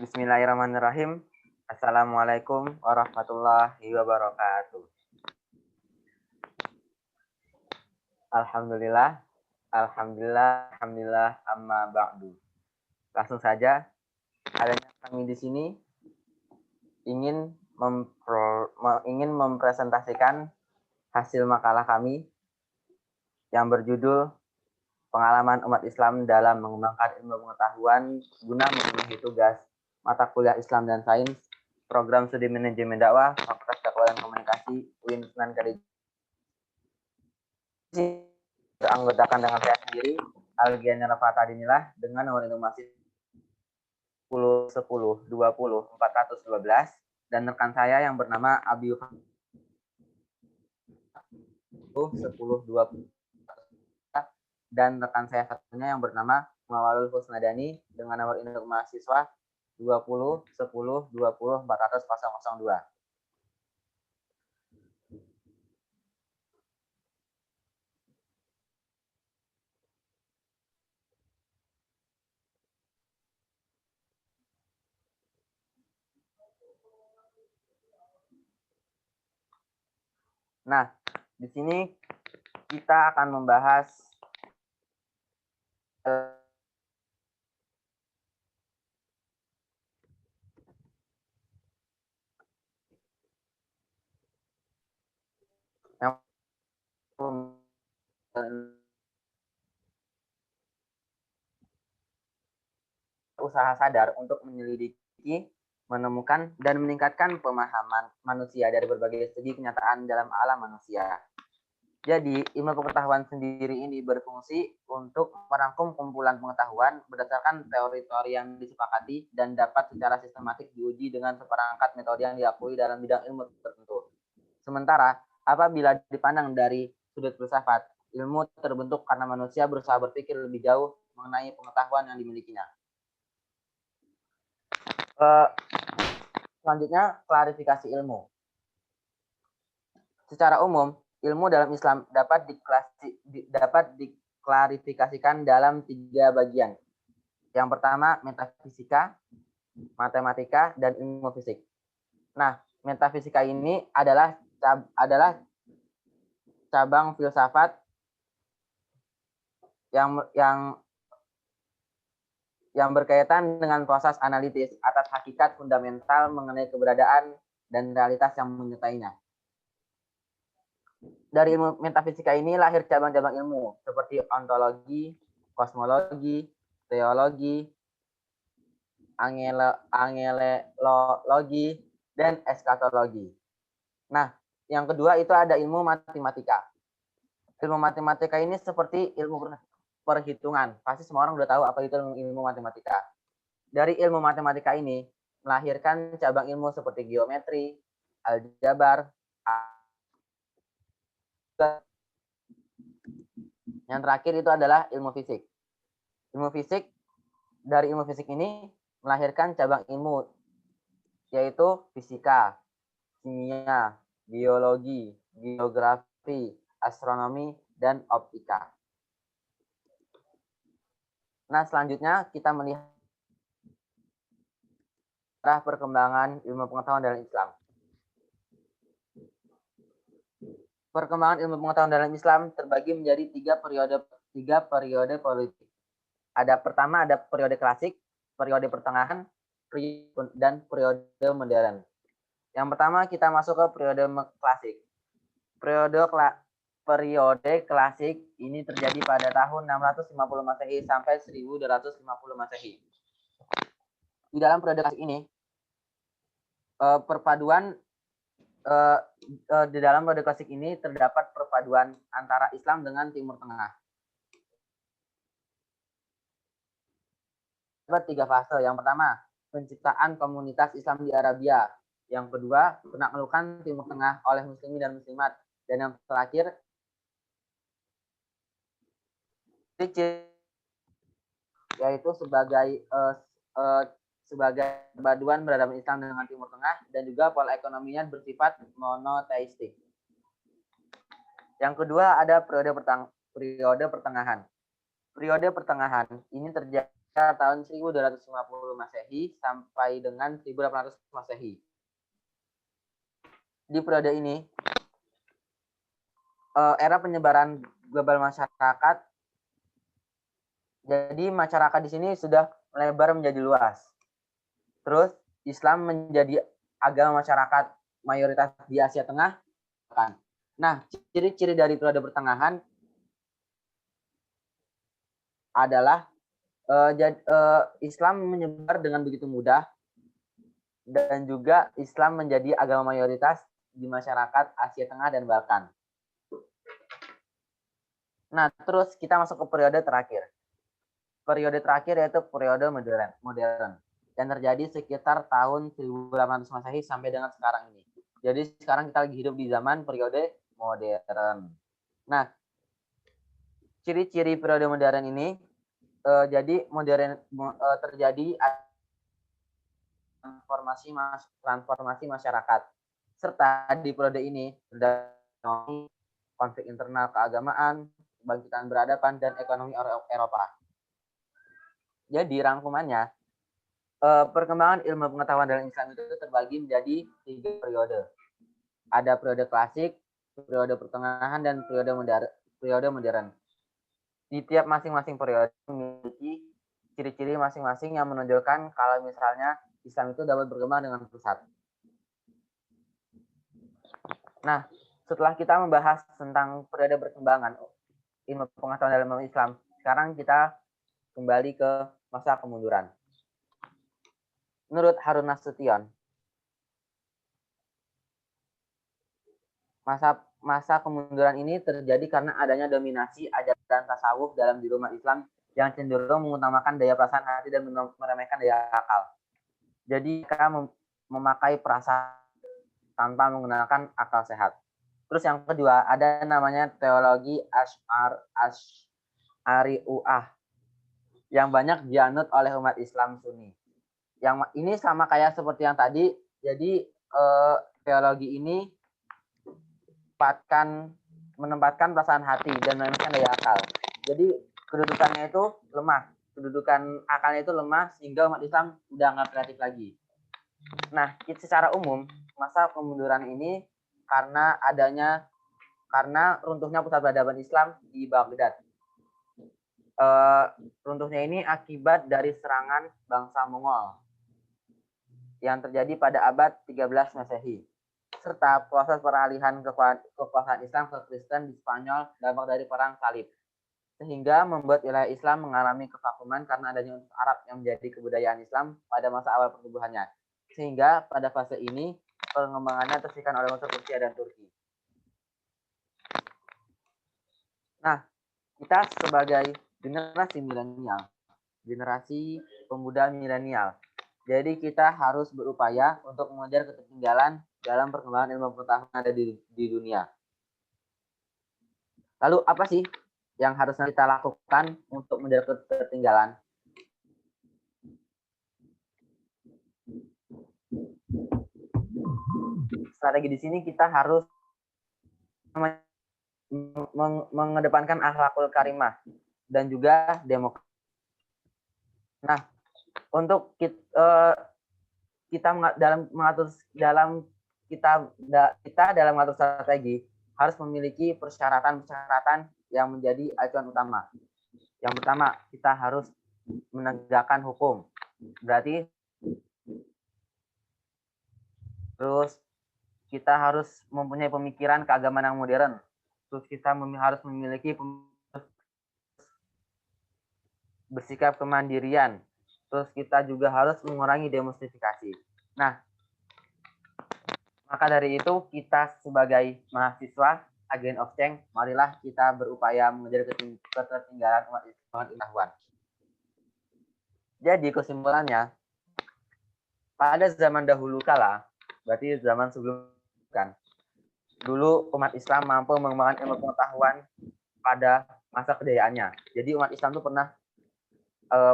Bismillahirrahmanirrahim. Assalamualaikum warahmatullahi wabarakatuh. Alhamdulillah, alhamdulillah, amma ba'du. Langsung saja, adanya kami di sini ingin mempresentasikan hasil makalah kami yang berjudul Pengalaman Umat Islam dalam Mengembangkan Ilmu Pengetahuan guna memenuhi tugas mata kuliah Islam dan Sains Program Studi Manajemen Dakwah Fakultas Dakwah dan Komunikasi UIN Sunan Kalijaga. Beranggotakan dengan saya sendiri, Algiana Rafata Dinilah, dengan nomor informasi 10 10 20 412 dan rekan saya yang bernama Abi 10 20 dan rekan saya satunya yang bernama Mawalul Husnadani dengan nomor induk mahasiswa 20 10 20 400 002. Nah, di sini kita akan membahas yang usaha sadar untuk menyelidiki, menemukan, dan meningkatkan pemahaman manusia dari berbagai segi kenyataan dalam alam manusia. Jadi, ilmu pengetahuan sendiri ini berfungsi untuk merangkum kumpulan pengetahuan berdasarkan teori-teori yang disepakati dan dapat secara sistematik diuji dengan seperangkat metode yang diakui dalam bidang ilmu tertentu. Sementara, apabila dipandang dari sudut filsafat, ilmu terbentuk karena manusia berusaha berpikir lebih jauh mengenai pengetahuan yang dimilikinya. Selanjutnya, klarifikasi ilmu. Secara umum, ilmu dalam Islam dapat diklarifikasikan dalam 3 bagian. Yang pertama, metafisika, matematika, dan ilmu fisik. Nah, metafisika ini adalah cabang filsafat yang berkaitan dengan proses analitis atas hakikat fundamental mengenai keberadaan dan realitas yang menyertainya. Dari ilmu metafisika ini lahir cabang-cabang ilmu seperti ontologi, kosmologi, teologi, angelologi, dan eskatologi. Nah, yang kedua itu ada ilmu matematika. Ilmu matematika ini seperti ilmu perhitungan. Pasti semua orang udah tahu apa itu ilmu matematika. Dari ilmu matematika ini melahirkan cabang ilmu seperti geometri, aljabar. Yang terakhir itu adalah ilmu fisik. Dari ilmu fisik ini melahirkan cabang ilmu yaitu fisika, kimia, biologi, geografi, astronomi, dan optika. Nah, selanjutnya kita melihat perkembangan ilmu pengetahuan dalam Islam. Perkembangan ilmu pengetahuan dalam Islam terbagi menjadi 3 periode politik. Pertama ada periode klasik, periode pertengahan, dan periode modern. Yang pertama kita masuk ke periode klasik. Periode klasik ini terjadi pada tahun 650 Masehi sampai 1250 Masehi. Di dalam periode klasik ini di dalam periode klasik ini terdapat perpaduan antara Islam dengan Timur Tengah. Ada 3 fase. Yang pertama, penciptaan komunitas Islam di Arabia. Yang kedua, penaklukan Timur Tengah oleh muslimin dan muslimat. Dan yang terakhir, yaitu sebagai perpaduan peradaban Islam dengan Timur Tengah dan juga pola ekonominya bersifat monoteistik. Yang kedua ada periode pertengahan. Periode pertengahan ini terjadi tahun 1250 Masehi sampai dengan 1800 Masehi. Di periode ini, era penyebaran global masyarakat, jadi masyarakat di sini sudah melebar menjadi luas. Terus Islam menjadi agama masyarakat mayoritas di Asia Tengah. Nah, ciri-ciri dari periode pertengahan adalah Islam menyebar dengan begitu mudah dan juga Islam menjadi agama mayoritas di masyarakat Asia Tengah dan Balkan. Nah, terus kita masuk ke periode terakhir. Periode terakhir yaitu periode modern yang terjadi sekitar tahun 1800 Masehi sampai dengan sekarang ini. Jadi sekarang kita lagi hidup di zaman periode modern. Nah, ciri-ciri periode modern ini jadi terjadi transformasi masyarakat, serta di periode ini terjadi konflik internal keagamaan, kebangkitan peradaban, dan ekonomi Eropa. Jadi rangkumannya, perkembangan ilmu pengetahuan dalam Islam itu terbagi menjadi 3 periode. Ada periode klasik, periode pertengahan, dan periode modern. Di tiap masing-masing periode memiliki ciri-ciri masing-masing yang menunjukkan kalau misalnya Islam itu dapat berkembang dengan pesat. Nah, setelah kita membahas tentang periode perkembangan ilmu pengetahuan dalam Islam, sekarang kita kembali ke masa kemunduran. Menurut Harun Nasution, masa kemunduran ini terjadi karena adanya dominasi ajaran tasawuf dalam diri umat Islam yang cenderung mengutamakan daya perasaan hati dan meremehkan daya akal. Jadi mereka memakai perasaan tanpa menggunakan akal sehat. Terus yang kedua, ada namanya teologi Asy'ariyah yang banyak dianut oleh umat Islam Sunni. Yang ini sama kayak seperti yang tadi. Jadi teologi ini menempatkan perasaan hati dan meremehkan daya akal. Jadi kedudukannya itu lemah. Kedudukan akalnya itu lemah sehingga umat Islam udah nggak kreatif lagi. Nah, secara umum masa kemunduran ini karena runtuhnya pusat peradaban Islam di Baghdad. Runtuhnya ini akibat dari serangan bangsa Mongol yang terjadi pada abad 13 Masehi, serta proses peralihan kekuasaan Islam ke Kristen di Spanyol dampak dari perang salib, sehingga membuat wilayah Islam mengalami kevakuman karena adanya unsur Arab yang menjadi kebudayaan Islam pada masa awal pertumbuhannya, sehingga pada fase ini pengembangannya tersikan oleh unsur Persia dan Turki. Nah, kita sebagai generasi milenial, generasi pemuda milenial, jadi kita harus berupaya untuk mengejar ketertinggalan dalam perkembangan ilmu pengetahuan yang ada di dunia. Lalu apa sih yang harus kita lakukan untuk mengejar ketertinggalan? Strategi di sini kita harus mengedepankan akhlakul karimah dan juga demokrasi. Nah, untuk kita dalam mengatur strategi harus memiliki persyaratan yang menjadi acuan utama. Yang pertama, kita harus menegakkan hukum. Berarti terus kita harus mempunyai pemikiran keagamaan yang modern. Terus kita harus memiliki bersikap kemandirian. Terus kita juga harus mengurangi demonstrasi. Nah, maka dari itu kita sebagai mahasiswa Agent of Change, marilah kita berupaya mengejar ketertinggalan umat pengetahuan. Jadi kesimpulannya, pada zaman dahulu kala, berarti zaman sebelum kan, dulu umat Islam mampu mengembangkan ilmu pengetahuan pada masa kejayaannya. Jadi umat Islam itu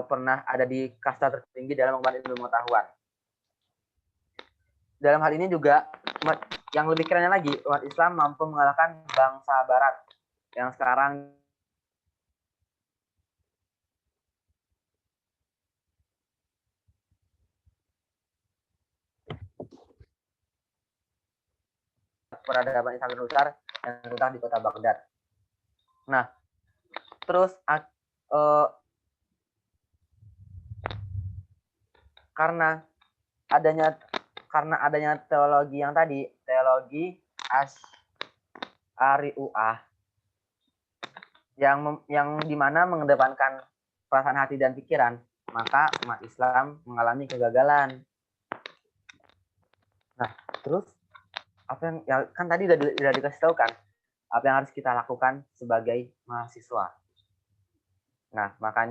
pernah ada di kasta tertinggi dalam mengembangkan ilmu pengetahuan. Dalam hal ini juga yang lebih kerennya lagi, umat Islam mampu mengalahkan bangsa Barat yang sekarang peradaban Islam terbesar yang terletak di kota Baghdad. Nah, terus karena adanya teologi yang tadi, teologi Asy'ariyah yang dimana mengedepankan perasaan hati dan pikiran, maka umat Islam mengalami kegagalan. Nah, terus apa yang ya, kan tadi udah dikasih tahu kan apa yang harus kita lakukan sebagai mahasiswa. Nah, maka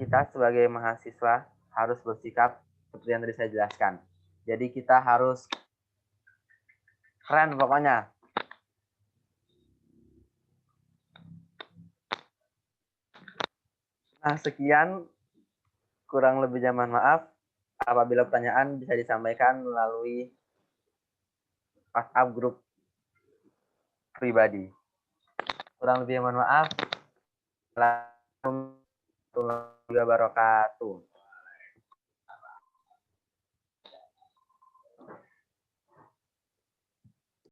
kita sebagai mahasiswa harus bersikap seperti yang tadi saya jelaskan. Jadi kita harus keren pokoknya. Nah, sekian, kurang lebihnya mohon maaf. Apabila pertanyaan bisa disampaikan melalui WhatsApp grup pribadi. Kurang lebihnya mohon maaf. Assalamualaikum warahmatullahi wabarakatuh.